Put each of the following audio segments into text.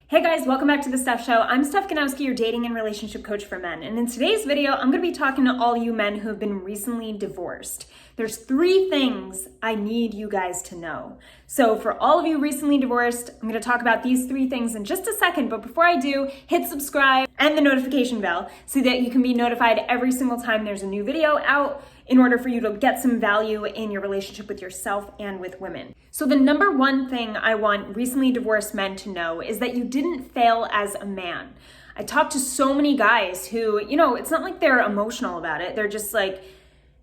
Hey guys, welcome back to The Steph Show. I'm Steph Ganowski, your dating and relationship coach for men. And in today's video, I'm going to be talking to all you men who have been recently divorced. There's 3 things I need you guys to know. So for all of you recently divorced, I'm going to talk about these 3 things in just a second. But before I do, hit subscribe and the notification bell so that you can be notified every single time there's a new video out, in order for you to get some value in your relationship with yourself and with women. So the number 1 thing I want recently divorced men to know is that you didn't fail as a man. I talk to so many guys who, it's not like they're emotional about it. They're just like,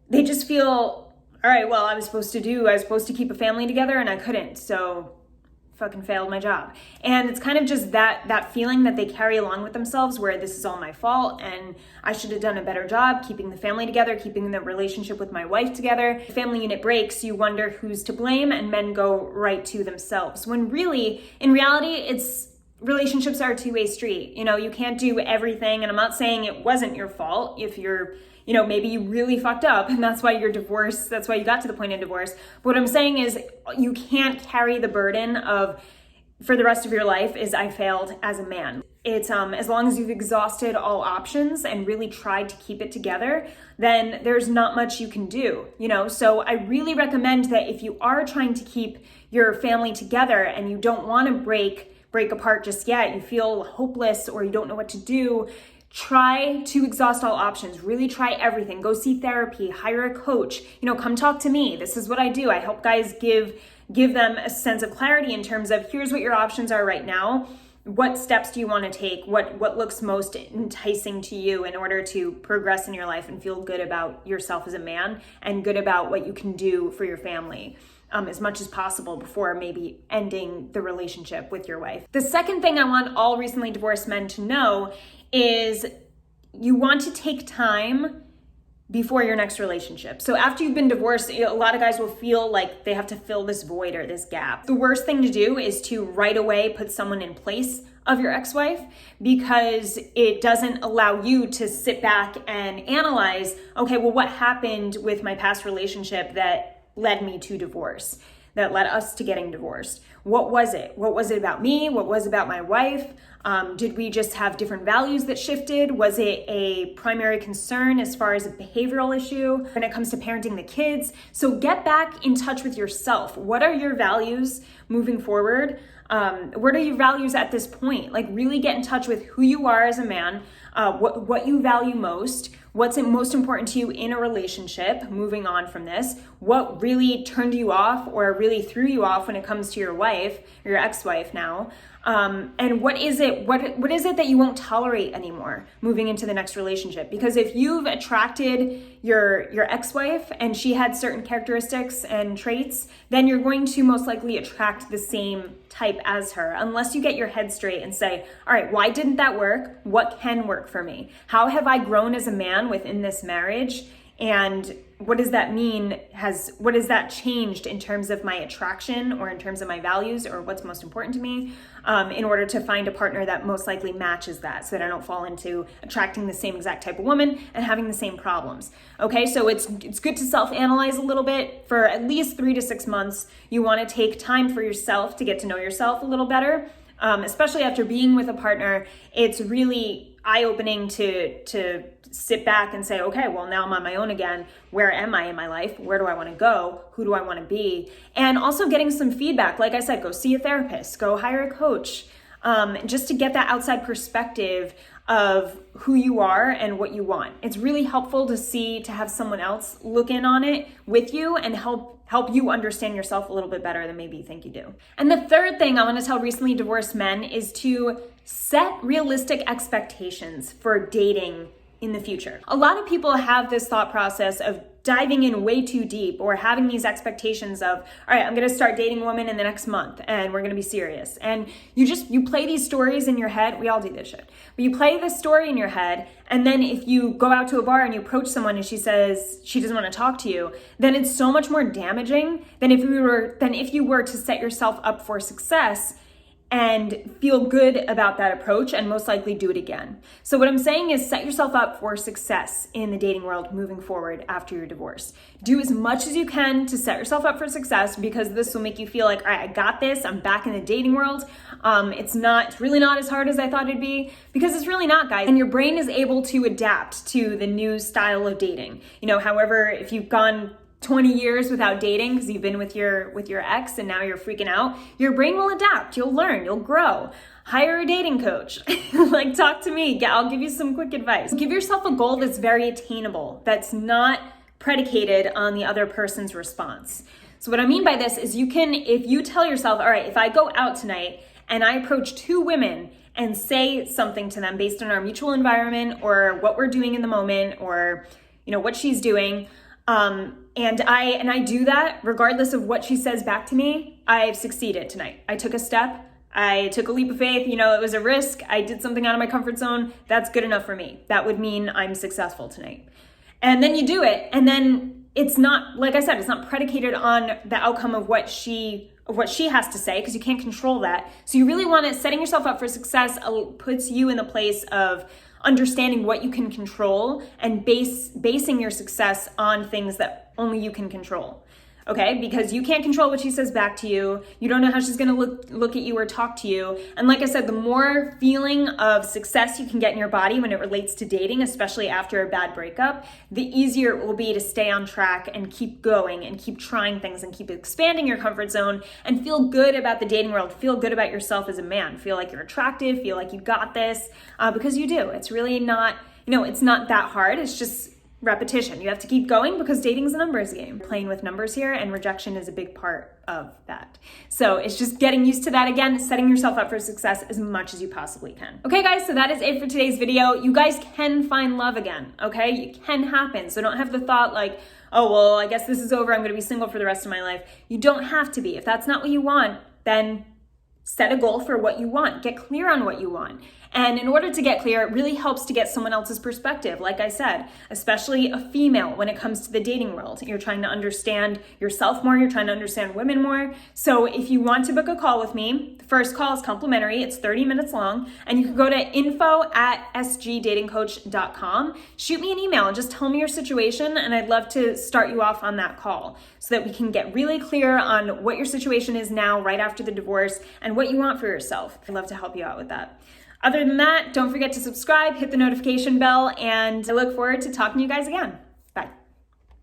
they just feel, all right, well, I was supposed to keep a family together and I couldn't. So fucking failed my job. And it's kind of just that feeling that they carry along with themselves where this is all my fault and I should have done a better job keeping the family together, keeping the relationship with my wife together. The family unit breaks, you wonder who's to blame, and men go right to themselves. When really, in reality, relationships are a 2-way street. You can't do everything, and I'm not saying it wasn't your fault if you're maybe you really fucked up and that's why you're divorced. That's why you got to the point of divorce. But what I'm saying is you can't carry the burden of, for the rest of your life, is I failed as a man. It's as long as you've exhausted all options and really tried to keep it together, then there's not much you can do, So I really recommend that if you are trying to keep your family together and you don't want to break apart just yet, you feel hopeless or you don't know what to do, try to exhaust all options. Really try everything. Go see therapy, hire a coach, come talk to me. This is what I do. I help guys give them a sense of clarity in terms of here's what your options are right now. What steps do you want to take? What looks most enticing to you in order to progress in your life and feel good about yourself as a man and good about what you can do for your family as much as possible before maybe ending the relationship with your wife. The second thing I want all recently divorced men to know is you want to take time before your next relationship. So after you've been divorced, a lot of guys will feel like they have to fill this void or this gap. The worst thing to do is to right away put someone in place of your ex-wife, because it doesn't allow you to sit back and analyze, okay, well, what happened with my past relationship that led me to divorce, that led us to getting divorced? What was it? What was it about me? What was it about my wife? Did we just have different values that shifted? Was it a primary concern as far as a behavioral issue when it comes to parenting the kids? So get back in touch with yourself. What are your values moving forward? What are your values at this point? Like, really get in touch with who you are as a man, what you value most, what's most important to you in a relationship, moving on from this, what really turned you off or really threw you off when it comes to your wife or your ex-wife now, and what is it that you won't tolerate anymore moving into the next relationship? Because if you've attracted your ex-wife and she had certain characteristics and traits, then you're going to most likely attract the same type as her, unless you get your head straight and say, all right, why didn't that work? What can work for me? How have I grown as a man within this marriage? And what does that mean? What has that changed in terms of my attraction or in terms of my values or what's most important to me, in order to find a partner that most likely matches that, so that I don't fall into attracting the same exact type of woman and having the same problems. Okay, so it's good to self-analyze a little bit for at least 3 to 6 months. You want to take time for yourself to get to know yourself a little better, especially after being with a partner. It's really eye-opening to sit back and say, okay, well, now I'm on my own again. Where am I in my life? Where do I want to go? Who do I want to be? And also getting some feedback. Like I said, go see a therapist, go hire a coach, just to get that outside perspective of who you are and what you want. It's really helpful to have someone else look in on it with you and help you understand yourself a little bit better than maybe you think you do. And the third thing I want to tell recently divorced men is to set realistic expectations for dating in the future. A lot of people have this thought process of diving in way too deep, or having these expectations of, all right, I'm going to start dating a woman in the next month and we're going to be serious. And you play these stories in your head. We all do this shit. But you play this story in your head, and then if you go out to a bar and you approach someone and she says she doesn't want to talk to you, then it's so much more damaging than if you were to set yourself up for success and feel good about that approach and most likely do it again. So what I'm saying is set yourself up for success in the dating world moving forward after your divorce. Do as much as you can to set yourself up for success, because this will make you feel like, all right, I got this. I'm back in the dating world. It's really not as hard as I thought it'd be, because it's really not, guys. And your brain is able to adapt to the new style of dating. However, if you've gone 20 years without dating because you've been with your ex and now you're freaking out, your brain will adapt. You'll learn, you'll grow. Hire a dating coach. Talk to me. I'll give you some quick advice. Give yourself a goal that's very attainable, that's not predicated on the other person's response. So what I mean by this is if you tell yourself, all right, if I go out tonight and I approach 2 women and say something to them based on our mutual environment or what we're doing in the moment or, what she's doing, and I do that regardless of what she says back to me, I've succeeded tonight. I took a step. I took a leap of faith. It was a risk. I did something out of my comfort zone. That's good enough for me. That would mean I'm successful tonight. And then you do it. And then it's not, like I said, it's not predicated on the outcome of what she has to say, because you can't control that. So you really want to, setting yourself up for success puts you in the place of understanding what you can control and basing your success on things that only you can control. Okay, because you can't control what she says back to you. You don't know how she's gonna look at you or talk to you. And like I said, the more feeling of success you can get in your body when it relates to dating, especially after a bad breakup, the easier it will be to stay on track and keep going and keep trying things and keep expanding your comfort zone and feel good about the dating world, feel good about yourself as a man, feel like you're attractive, feel like you got this, because you do. It's really not, it's not that hard. It's just repetition. You have to keep going because dating is a numbers game. Playing with numbers here, and rejection is a big part of that. So it's just getting used to that again, setting yourself up for success as much as you possibly can. Okay, guys, so that is it for today's video. You guys can find love again, okay? It can happen. So don't have the thought like, oh, well, I guess this is over. I'm going to be single for the rest of my life. You don't have to be. If that's not what you want, then set a goal for what you want. Get clear on what you want. And in order to get clear, it really helps to get someone else's perspective. Like I said, especially a female when it comes to the dating world. You're trying to understand yourself more. You're trying to understand women more. So if you want to book a call with me, the first call is complimentary. It's 30 minutes long. And you can go to info@sgdatingcoach.com. Shoot me an email and just tell me your situation. And I'd love to start you off on that call so that we can get really clear on what your situation is now right after the divorce and what you want for yourself. I'd love to help you out with that. Other than that, don't forget to subscribe, hit the notification bell, and I look forward to talking to you guys again.